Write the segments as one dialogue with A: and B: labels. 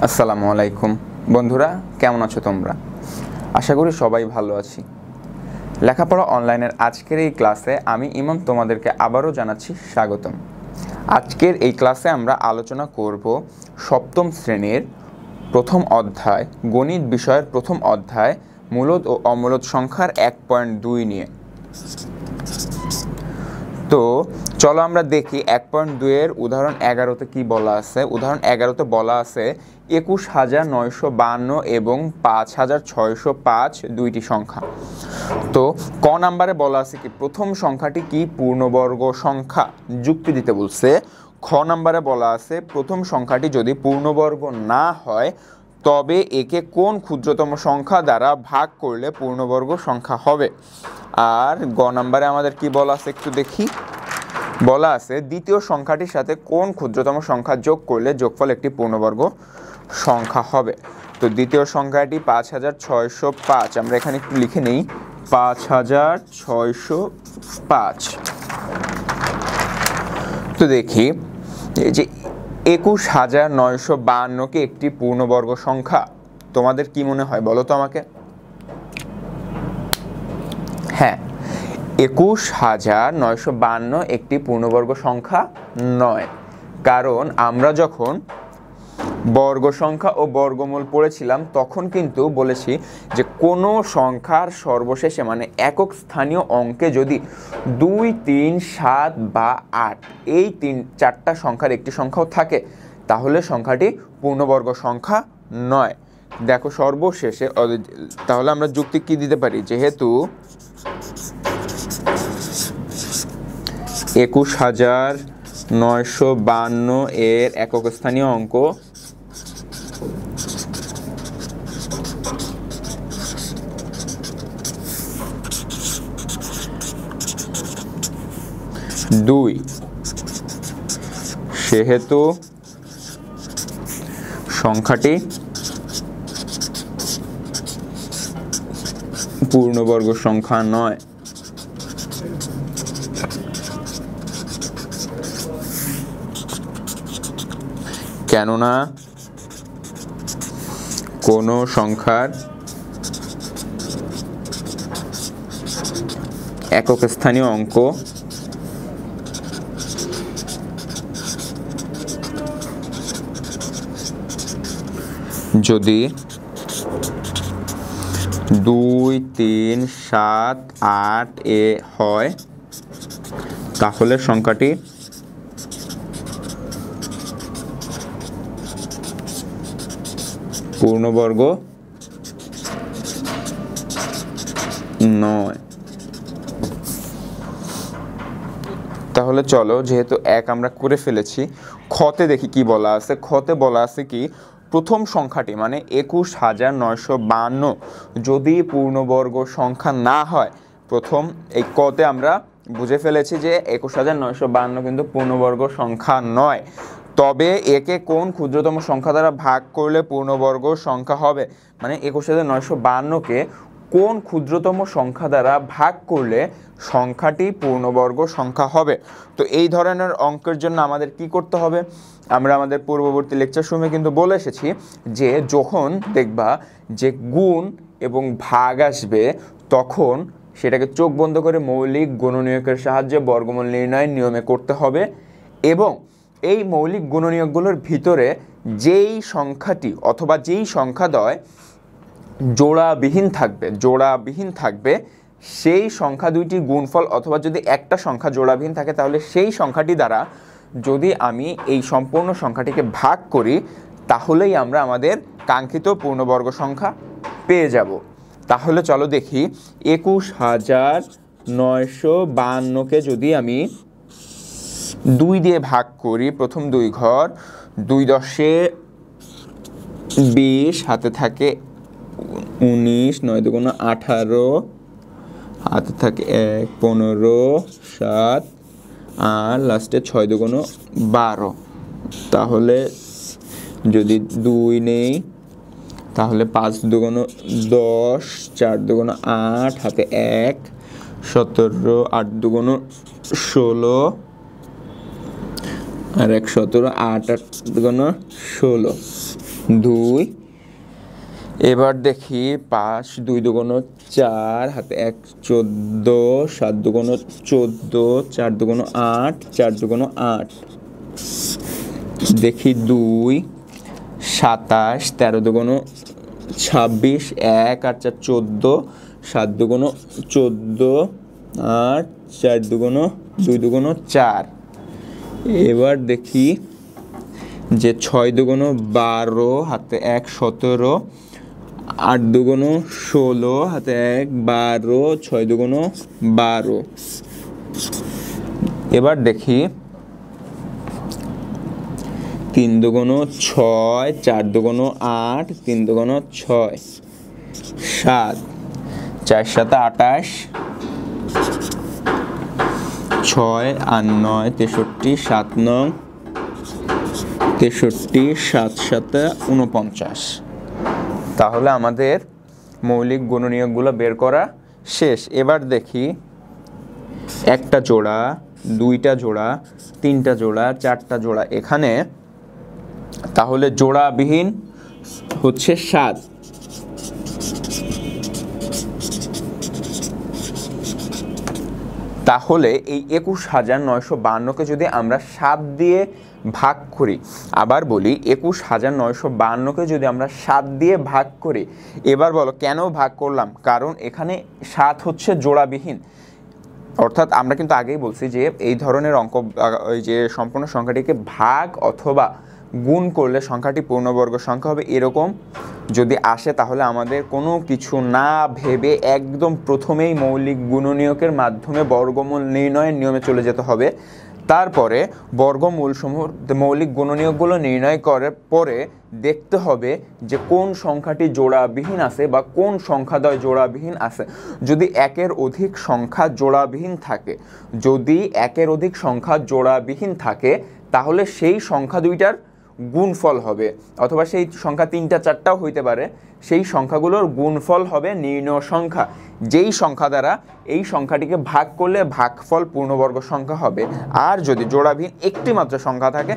A: আসসালামু আলাইকুম বন্ধুরা, কেমন আছো তোমরা? আশা করি সবাই ভালো আছি। লেখাপড়া অনলাইনের আজকের এই ক্লাসে আমি ইমাম তোমাদেরকে আবারও জানাচ্ছি স্বাগতম। আজকের এই ক্লাসে আমরা আলোচনা করব সপ্তম শ্রেণীর প্রথম অধ্যায়, গণিত বিষয়ের প্রথম অধ্যায়, মূলদ ও অমূলদ সংখ্যার 1.2 নিয়ে। তো চলো আমরা দেখি 1.2 এর উদাহরণ 11তে কি বলা আছে। উদাহরণ 11তে বলা আছে 21,952 এবং 5,605 দুইটি সংখ্যা। তো ক নাম্বারে বলা আছে কি প্রথম সংখ্যাটি কি পূর্ণবর্গ সংখ্যা, যুক্তি দিতে বলছে। খ নাম্বারে বলা আছে প্রথম সংখ্যাটি যদি পূর্ণবর্গ না হয় তবে একে কোন ক্ষুদ্রতম সংখ্যা দ্বারা ভাগ করলে পূর্ণবর্গ সংখ্যা হবে। আর গ নাম্বারে আমাদের কি বলা আছে একটু দেখি। বলা আছে দ্বিতীয় সংখ্যাটির সাথে কোন ক্ষুদ্রতম সংখ্যা যোগ করলে যোগফল একটি পূর্ণবর্গ সংখ্যা হবে। তো দ্বিতীয় সংখ্যাটি 5,605, আমরা এখানে একটু লিখে নেই 5,605। তো দেখি এই যে 21,952কে একটি পূর্ণবর্গ সংখ্যা, তোমাদের কি মনে হয় বলো তো আমাকে? হ্যাঁ, 21,952 একটি পূর্ণবর্গ সংখ্যা নয়, কারণ আমরা যখন বর্গ সংখ্যা ও বর্গমূল পড়েছিলাম তখন কিন্তু বলেছি যে কোনো সংখ্যার সর্বশেষে মানে একক স্থানীয় অঙ্কে যদি 2, 3, 7 বা 8 এই চারটা সংখ্যার একটি সংখ্যাও থাকে তাহলে সংখ্যাটি পূর্ণবর্গ সংখ্যা নয়। দেখো সর্বশেষে, তাহলে আমরা যুক্তি কি দিতে পারি, যেহেতু 21,952 এর একক স্থানীয় অঙ্ক 2, সেহেতু সংখ্যাটি পূর্ণবর্গ সংখ্যা নয়। কেননা কোন সংখ্যার একক স্থানীয় অঙ্ক যদি 2, 3, 7, 8 এ হয় তাহলে সংখ্যাটি পূর্ণবর্গ নয়। তাহলে চলো, যেহেতু এক আমরা করে ফেলেছি, খতে দেখি কি বলা আছে। খতে বলা আছে কি প্রথম সংখ্যাটি মানে 21,952 যদি পূর্ণবর্গ সংখ্যা না হয়, প্রথম এই কতে আমরা বুঝে ফেলেছি যে 21,952 কিন্তু পূর্ণবর্গ সংখ্যা নয়, তবে একে কোন ক্ষুদ্রতম সংখ্যা দ্বারা ভাগ করলে পূর্ণবর্গ সংখ্যা হবে। মানে 21,952কে কোন ক্ষুদ্রতম সংখ্যা দ্বারা ভাগ করলে সংখ্যাটি পূর্ণবর্গ সংখ্যা হবে। তো এই ধরনের অঙ্কের জন্য আমাদের কি করতে হবে, আমরা আমাদের পূর্ববর্তী লেকচার সময় কিন্তু বলে এসেছি যে যখন দেখবা যে গুণ এবং ভাগ আসবে তখন সেটাকে চোখ বন্ধ করে মৌলিক গুণনীয়কের সাহায্যে বর্গমূল নির্ণয় নিয়মে করতে হবে, এবং এই মৌলিক গুণনীয়কগুলোর ভিতরে যেই সংখ্যাটি অথবা যেই সংখ্যাদ্বয় জোড়াবিহীন থাকবে সেই সংখ্যা দুইটির গুণফল, অথবা যদি একটা সংখ্যা জোড়াবিহীন থাকে তাহলে সেই সংখ্যাটি দ্বারা যদি আমি এই সম্পূর্ণ সংখ্যাটিকে ভাগ করি তাহলেই আমরা আমাদের কাঙ্ক্ষিত পূর্ণবর্গ সংখ্যা পেয়ে যাব। তাহলে চলো দেখি 21,952কে যদি আমি 2 দিয়ে ভাগ করি, প্রথম 2 ঘর, 2 10 20, হাতে থাকে 19, 9 দুগুণ 18, হাতে থাকে 1, 15, 7 আর লাস্টে 6 দুগুণ 12। তাহলে যদি 2 নেই তাহলে 5 দুগুণ 10, 4 দুগুণ 8, হাতে 1, 17, 8 দুগুণ 16 আর 1 17, 8 8 দুগুণ 16। 2। এবার দেখি 5, 2 দুগুণ 4, হাতে 1 14, 7 দুগুণ 14, 4 দুগুণ 8, 4 দুগুণ 8। দেখি 2, 27, 13 দুগুণ 26, 1 আর 4 14, 7 দুগুণ 14, 8, 4 দুগুণ 2 দুগুণ 4। এবার দেখি যে 6 দুগুণ 12, হাতে 1 17, 8 দুগুণ 16, হাতে 1 12, 6 দুগুণ 12। এবার দেখি 3 দুগুণ 6, 4 দুগুণ 8, 3 দুগুণ 6, 7, 4 7 28, 6 আর 9 63, 7 9 63, 7 7 49। তাহলে আমাদের মৌলিক গুণনীয়কগুলো বের করা শেষ। এবার দেখি একটা জোড়া, দুইটা জোড়া, তিনটা জোড়া, চারটা জোড়া এখানে, তাহলে জোড়াবিহীন হচ্ছে 7। তাহলে এই 21,952কে যদি আমরা 7 দিয়ে ভাগ করি, আবার বলি 21,952কে যদি আমরা 7 দিয়ে ভাগ করি, এবার বলো কেন ভাগ করলাম? কারণ এখানে 7 হচ্ছে জোড়াবিহীন। অর্থাৎ আমরা কিন্তু আগেই বলছি যে এই ধরনের অঙ্ক, ওই যে সম্পূর্ণ সংখ্যাটিকে ভাগ অথবা গুণ করলে সংখ্যাটি পূর্ণবর্গ সংখ্যা হবে এরকম যদি আসে, তাহলে আমাদের কোনো কিছু না ভেবে একদম প্রথমেই মৌলিক গুণনীয়কের মাধ্যমে বর্গমূল নির্ণয়ের নিয়মে চলে যেতে হবে। তারপরে বর্গমূলসমূহ মৌলিক গুণনীয়কগুলো নির্ণয় করার পরে দেখতে হবে যে কোন সংখ্যাটি জোড়াবিহীন আছে বা কোন সংখ্যাদ্বয় জোড়াবিহীন আছে। যদি একের অধিক সংখ্যা জোড়াবিহীন থাকে, যদি একের অধিক সংখ্যা জোড়াবিহীন থাকে, তাহলে সেই সংখ্যা দুইটার গুণফল হবে, অথবা সেই সংখ্যা 3টা 4টাও হইতে পারে, সেই সংখ্যাগুলোর গুণফল হবে নির্ণয় সংখ্যা, যেই সংখ্যা দ্বারা এই সংখ্যাটিকে ভাগ করলে ভাগফল পূর্ণবর্গ সংখ্যা হবে। আর যদি জোড়াবিহীন একটি মাত্র সংখ্যা থাকে,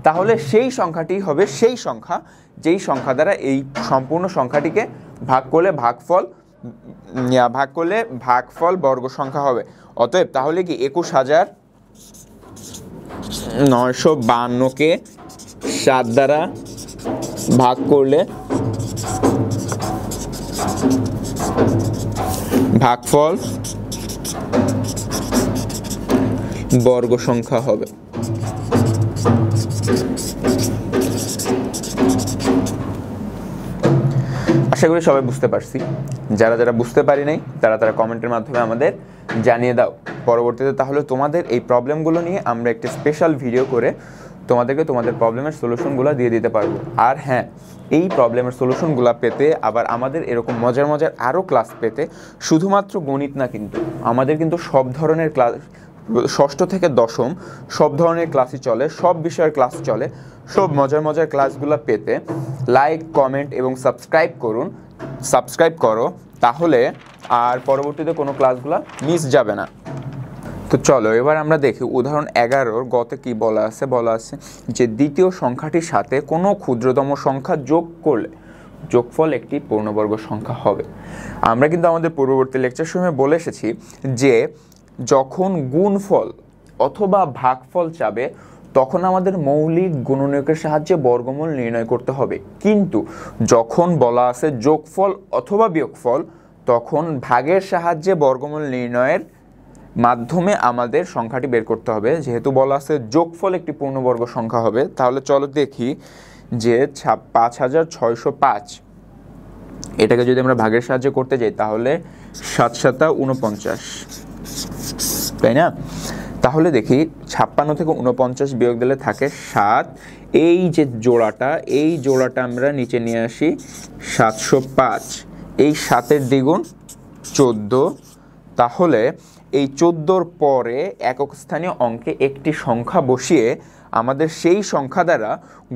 A: তাহলে সেই সংখ্যাটি হবে সেই সংখ্যা যেই সংখ্যা দ্বারা এই সম্পূর্ণ সংখ্যাটিকে ভাগ করলে ভাগফল বর্গ সংখ্যা হবে। অতএব তাহলে কি 21,952কে 7 দ্বারা ভাগ করলে ভাগফল বর্গ সংখ্যা হবে। আশা করি সবাই বুঝতে পারছি। যারা যারা বুঝতে পারি নাই তারা কমেন্টের মাধ্যমে আমাদের জানিয়ে দাও। পরবর্তীতে তাহলে তোমাদের এই প্রবলেমগুলো নিয়ে আমরা একটি স্পেশাল ভিডিও করে তোমাদেরকে তোমাদের প্রবলেমের সলিউশনগুলো দিয়ে দিতে পারবো। আর হ্যাঁ, এই প্রবলেমের সলিউশনগুলো পেতে, আবার আমাদের এরকম মজার মজার আরও ক্লাস পেতে, শুধুমাত্র গণিত না কিন্তু আমাদের কিন্তু সব ধরনের ক্লাস, ষষ্ঠ থেকে দশম সব ধরনের ক্লাসই চলে, সব বিষয়ের ক্লাস চলে। সব মজার ক্লাসগুলো পেতে লাইক, কমেন্ট এবং সাবস্ক্রাইব করো, তাহলে আর পরবর্তীতে কোনো ক্লাসগুলো মিস যাবে না। তো চলো এবার আমরা দেখি উদাহরণ 11 গতে কি বলা আছে যে দ্বিতীয় সংখ্যাটির সাথে কোনো ক্ষুদ্রতম সংখ্যা যোগ করলে যোগফল একটি পূর্ণবর্গ সংখ্যা হবে। আমরা কিন্তু আমাদের পূর্ববর্তী লেকচার সময় বলে এসেছি যে যখন গুণফল অথবা ভাগফল চাবে, তখন আমাদের মৌলিক গুণনীয়কের সাহায্যে বর্গমূল নির্ণয় করতে হবে। কিন্তু যখন বলা আছে যোগফল অথবা বিয়োগফল, তখন ভাগের সাহায্যে বর্গমূল নির্ণয়ের মাধ্যমে আমাদের সংখ্যাটি বের করতে হবে। যেহেতু বলা আছে যোগফল একটি পূর্ণবর্গ সংখ্যা হবে, তাহলে চলো দেখি যে 5605 এটাকে যদি আমরা ভাগের সাহায্যে করতে যাই, তাহলে 7 7 49, তাই না? তাহলে দেখি 56 থেকে 49 বিয়োগ দিলে থাকে 7। এই যে জোড়াটা আমরা নিচে নিয়ে আসি, 705। এই 7-এর দ্বিগুণ 14। তাহলে এই 14-র পরে একক স্থানীয় অঙ্কে একটি সংখ্যা বসিয়ে আমাদের সেই সংখ্যা দ্বারা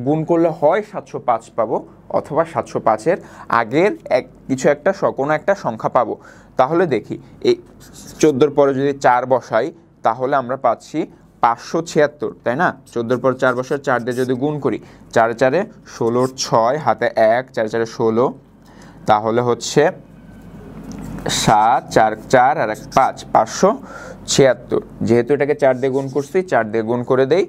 A: গুণ করলে হয় 705 পাবো, অথবা 705-এর আগের কোনো একটা সংখ্যা পাবো। তাহলে দেখি এই 14-র পরে যদি 4 বসাই, তাহলে আমরা পাচ্ছি 576, তাই না? 14 পর 4 বছর, 4 দিয়ে যদি গুণ করি, 4 4 16, 6 হাতে 1, 4 4 16, তাহলে হচ্ছে 7, 4 4 আর 1 5, 576। যেহেতু এটাকে 4 দিয়ে গুণ করছি, 4 দিয়ে গুণ করে দেই,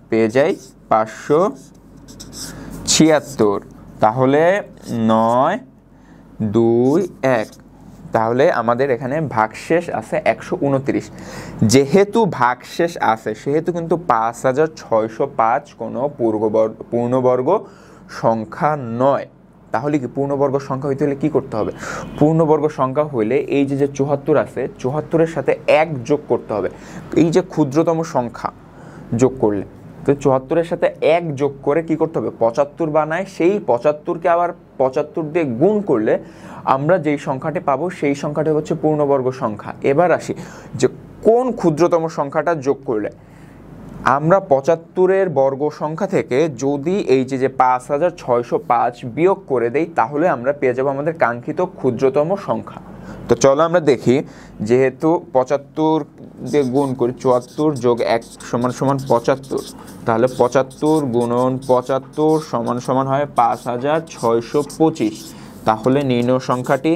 A: পেয়ে যাই 576। তাহলে 9 2 1, তাহলে আমাদের এখানে ভাগশেষ আছে 129। যেহেতু ভাগশেষ আছে সেহেতু কিন্তু 5605 কোনো পূর্ণবর্গ সংখ্যা নয়। তাহলে কি পূর্ণবর্গ সংখ্যা হইতে হলে কি করতে হবে? পূর্ণবর্গ সংখ্যা হইলে এই যে 74 আছে, 74-এর সাথে 1 যোগ করতে হবে। এই যে ক্ষুদ্রতম সংখ্যা যোগ করলে, তো 74-এর সাথে 1 যোগ করে কি করতে হবে? 75 বানায়, সেই 75-কে আবার 75 দিয়ে গুণ করলে আমরা যেই সংখ্যাটি পাবো সেই সংখ্যাটি হচ্ছে পূর্ণবর্গ সংখ্যা। এবার আসি যে কোন ক্ষুদ্রতম সংখ্যাটা যোগ করলে আমরা 75-এর বর্গ সংখ্যা থেকে যদি এই যে 5605 বিয়োগ করে দেই, তাহলে আমরা পেয়ে যাবো আমাদের কাঙ্ক্ষিত ক্ষুদ্রতম সংখ্যা। তো চলো আমরা দেখি, যেহেতু 75 দিয়ে গুণ করি, 74 যোগ 1 সমান সমান 75, তাহলে 75 গুণন 75 সমান সমান হয় 5625। তাহলে নির্ণয় সংখ্যাটি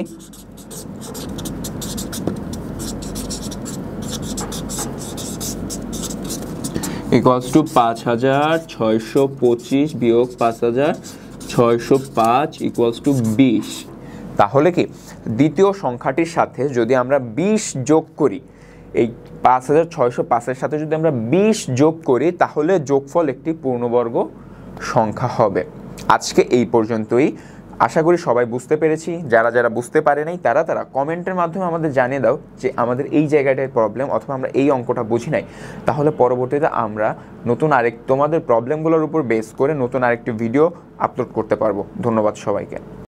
A: ইকুয়ালস টু 5625 বিয়োগ 5605 ইকুয়ালস টু 20। তাহলে কি দ্বিতীয় সংখ্যাটির সাথে যদি আমরা 20 যোগ করি, এই 5605-এর সাথে যদি আমরা 20 যোগ করি, তাহলে যোগফল একটি পূর্ণবর্গ সংখ্যা হবে। আজকে এই পর্যন্তই। আশা করি সবাই বুঝতে পেরেছি। যারা যারা বুঝতে পারে নাই তারা কমেন্টের মাধ্যমে আমাদের জানিয়ে দাও যে আমাদের এই জায়গাটায় প্রবলেম, অথবা আমরা এই অঙ্কটা বুঝি নাই। তাহলে পরবর্তীতে আমরা নতুন তোমাদের প্রবলেমগুলোর উপর বেস করে নতুন আরেকটি ভিডিও আপলোড করতে পারবো। ধন্যবাদ সবাইকে।